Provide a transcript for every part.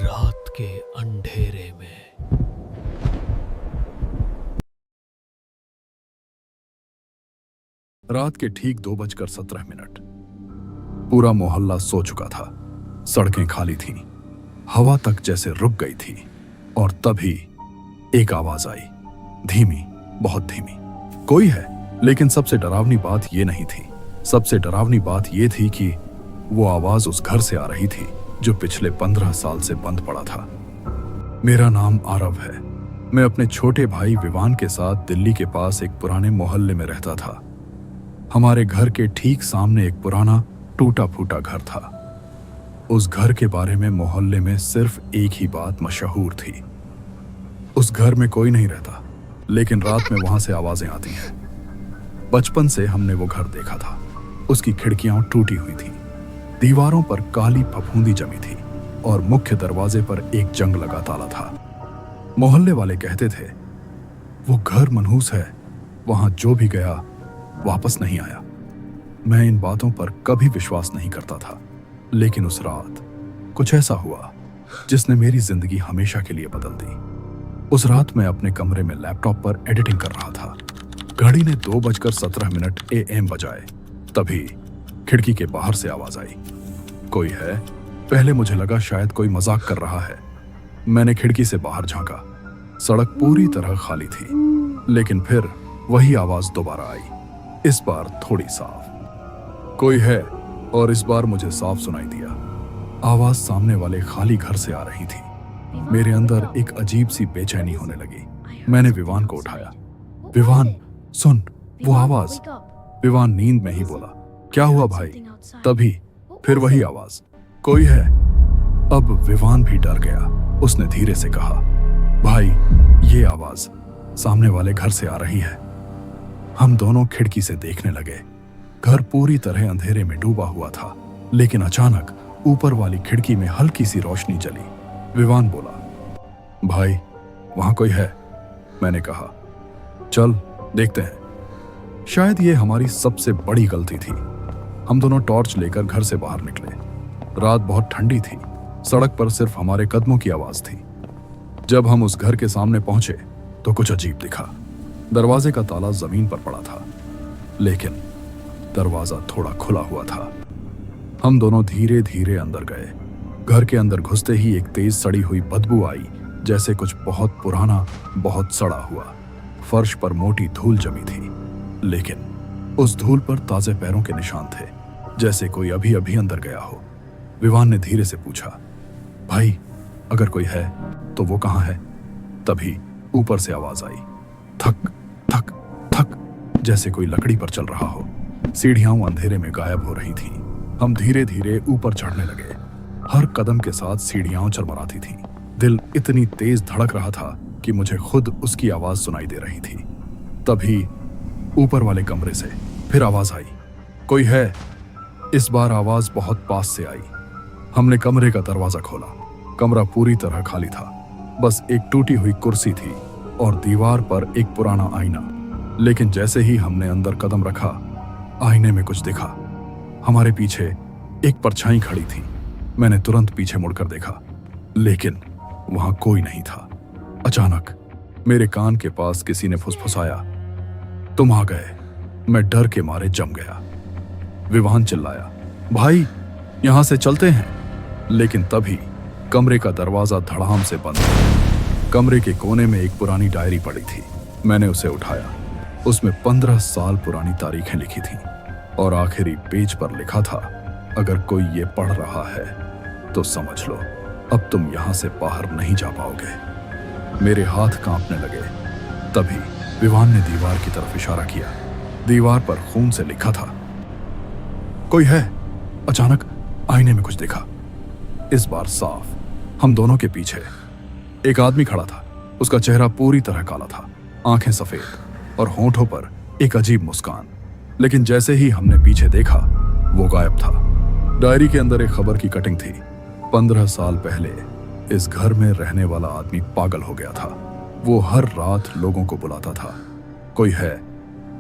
रात के अंधेरे में। रात के ठीक 2:17। पूरा मोहल्ला सो चुका था। सड़कें खाली थीं, हवा तक जैसे रुक गई थी। और तभी एक आवाज आई, धीमी, बहुत धीमी। कोई है। लेकिन सबसे डरावनी बात ये नहीं थी। सबसे डरावनी बात ये थी कि वो आवाज उस घर से आ रही थी जो पिछले 15 साल से बंद पड़ा था। मेरा नाम आरव है। मैं अपने छोटे भाई विवान के साथ दिल्ली के पास एक पुराने मोहल्ले में रहता था। हमारे घर के ठीक सामने एक पुराना टूटा फूटा घर था। उस घर के बारे में मोहल्ले में सिर्फ एक ही बात मशहूर थी। उस घर में कोई नहीं रहता, लेकिन रात में वहां से आवाजें आती हैं। बचपन से हमने वो घर देखा था। उसकी खिड़कियां टूटी हुई थी, दीवारों पर काली फफूंदी जमी थी और मुख्य दरवाजे पर एक जंग लगा ताला था। मोहल्ले वाले कहते थे, वो घर मनहूस है, वहां जो भी गया वापस नहीं आया। मैं इन बातों पर कभी विश्वास नहीं करता था, लेकिन उस रात कुछ ऐसा हुआ जिसने मेरी जिंदगी हमेशा के लिए बदल दी। उस रात मैं अपने कमरे में लैपटॉप पर एडिटिंग कर रहा था। घड़ी ने 2:17 AM बजाए। तभी खिड़की के बाहर से आवाज आई, कोई है। पहले मुझे लगा शायद कोई मजाक कर रहा है। मैंने खिड़की से बाहर झांका। सड़क पूरी तरह खाली थी, लेकिन फिर वही आवाज दोबारा आई, इस बार थोड़ी साफ। कोई है, और इस बार मुझे साफ सुनाई दिया। आवाज सामने वाले खाली घर से आ रही थी। मेरे अंदर एक अजीब सी बेचैनी होने लगी। मैंने विवान को उठाया। विवान, सुन, वो आवाज। विवान नींद में ही बोला, क्या हुआ भाई? तभी फिर वही आवाज, कोई है। अब विवान भी डर गया। उसने धीरे से कहा, भाई, ये आवाज सामने वाले घर से आ रही है। हम दोनों खिड़की से देखने लगे। घर पूरी तरह अंधेरे में डूबा हुआ था, लेकिन अचानक ऊपर वाली खिड़की में हल्की सी रोशनी जली। विवान बोला, भाई, वहां कोई है। मैंने कहा, चल देखते हैं। शायद ये हमारी सबसे बड़ी गलती थी। हम दोनों टॉर्च लेकर घर से बाहर निकले। रात बहुत ठंडी थी। सड़क पर सिर्फ हमारे कदमों की आवाज थी। जब हम उस घर के सामने पहुंचे तो कुछ अजीब दिखा। दरवाजे का ताला जमीन पर पड़ा था, लेकिन दरवाजा थोड़ा खुला हुआ था। हम दोनों धीरे धीरे अंदर गए। घर के अंदर घुसते ही एक तेज सड़ी हुई बदबू आई, जैसे कुछ बहुत पुराना, बहुत सड़ा हुआ। फर्श पर मोटी धूल जमी थी, लेकिन उस धूल पर ताजे पैरों के निशान थे, जैसे कोई अभी अभी अंदर गया हो। विवान ने धीरे से पूछा, भाई, अगर कोई है तो वो कहाँ है? तभी ऊपर से आवाज आई, थक थक थक, जैसे कोई लकड़ी पर चल रहा हो। सीढ़ियां अंधेरे में गायब हो रही थीं। हम धीरे धीरे ऊपर चढ़ने लगे। हर कदम के साथ सीढ़ियां चरमराती थीं। दिल इतनी तेज धड़क रहा था कि मुझे खुद उसकी आवाज सुनाई दे रही थी। तभी ऊपर वाले कमरे से फिर आवाज आई, कोई है। इस बार आवाज बहुत पास से आई। हमने कमरे का दरवाजा खोला। कमरा पूरी तरह खाली था। बस एक टूटी हुई कुर्सी थी और दीवार पर एक पुराना आईना। लेकिन जैसे ही हमने अंदर कदम रखा, आईने में कुछ दिखा। हमारे पीछे एक परछाई खड़ी थी। मैंने तुरंत पीछे मुड़कर देखा, लेकिन वहां कोई नहीं था। अचानक मेरे कान के पास किसी ने फुसफुसाया, तुम आ गए। मैं डर के मारे जम गया। विवान चिल्लाया, भाई, यहां से चलते हैं। लेकिन तभी कमरे का दरवाजा धड़ाम से बंद हुआ। कमरे के कोने में एक पुरानी डायरी पड़ी थी। मैंने उसे उठाया। उसमें 15 साल पुरानी तारीखें लिखी थीं और आखिरी पेज पर लिखा था, अगर कोई ये पढ़ रहा है तो समझ लो, अब तुम यहां से बाहर नहीं जा पाओगे। मेरे हाथ कांपने लगे। तभी विवान ने दीवार की तरफ इशारा किया। दीवार पर खून से लिखा था, कोई है। अचानक आईने में कुछ दिखा, इस बार साफ। हम दोनों के पीछे एक आदमी खड़ा था। उसका चेहरा पूरी तरह काला था, आंखें सफेद और होंठों पर एक अजीब मुस्कान। लेकिन जैसे ही हमने पीछे देखा, वो गायब था। डायरी के अंदर एक खबर की कटिंग थी। 15 साल पहले इस घर में रहने वाला आदमी पागल हो गया था। वो हर रात लोगों को बुलाता था, कोई है,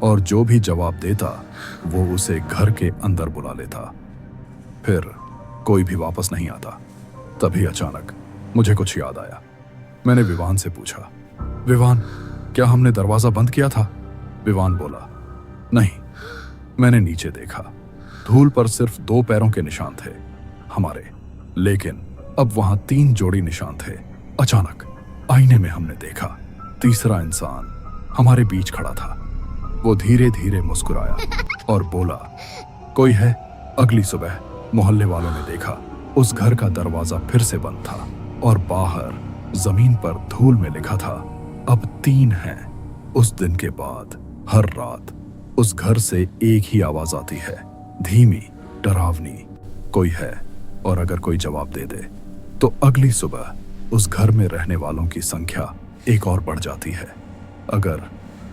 और जो भी जवाब देता वो उसे घर के अंदर बुला लेता। फिर कोई भी वापस नहीं आता। तभी अचानक मुझे कुछ याद आया। मैंने विवान से पूछा, विवान, क्या हमने दरवाजा बंद किया था? विवान बोला, नहीं। मैंने नीचे देखा, धूल पर सिर्फ 2 पैरों के निशान थे, हमारे। लेकिन अब वहां 3 जोड़ी निशान थे। अचानक आईने में हमने देखा, तीसरा इंसान हमारे बीच खड़ा था। वो धीरे धीरे मुस्कुराया और बोला, कोई है? अगली सुबह मोहल्ले वालों ने देखा, उस घर का दरवाजा फिर से बंद था और बाहर जमीन पर धूल में लिखा था, अब 3 हैं। उस दिन के बाद हर रात उस घर से एक ही आवाज आती है, धीमी, डरावनी, कोई है। और अगर कोई जवाब दे दे तो अगली सुबह उस घर में रहने वालों की संख्या एक और बढ़ जाती है। अगर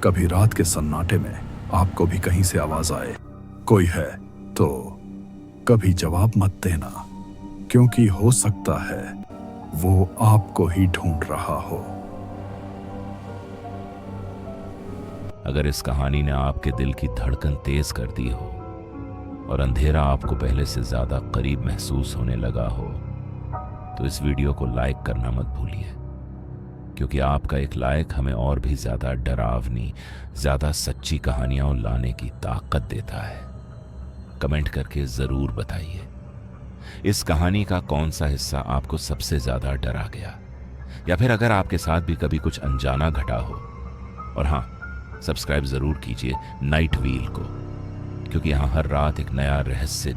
कभी रात के सन्नाटे में आपको भी कहीं से आवाज आए, कोई है, तो कभी जवाब मत देना, क्योंकि हो सकता है वो आपको ही ढूंढ रहा हो। अगर इस कहानी ने आपके दिल की धड़कन तेज कर दी हो और अंधेरा आपको पहले से ज्यादा करीब महसूस होने लगा हो, तो इस वीडियो को लाइक करना मत भूलिए, क्योंकि आपका एक लाइक हमें और भी ज्यादा डरावनी, ज्यादा सच्ची कहानियां लाने की ताकत देता है। कमेंट करके जरूर बताइए इस कहानी का कौन सा हिस्सा आपको सबसे ज्यादा डरा गया, या फिर अगर आपके साथ भी कभी कुछ अनजाना घटा हो। और हाँ, सब्सक्राइब जरूर कीजिए नाइट व्हील को, क्योंकि यहां हर रात एक नया रहस्य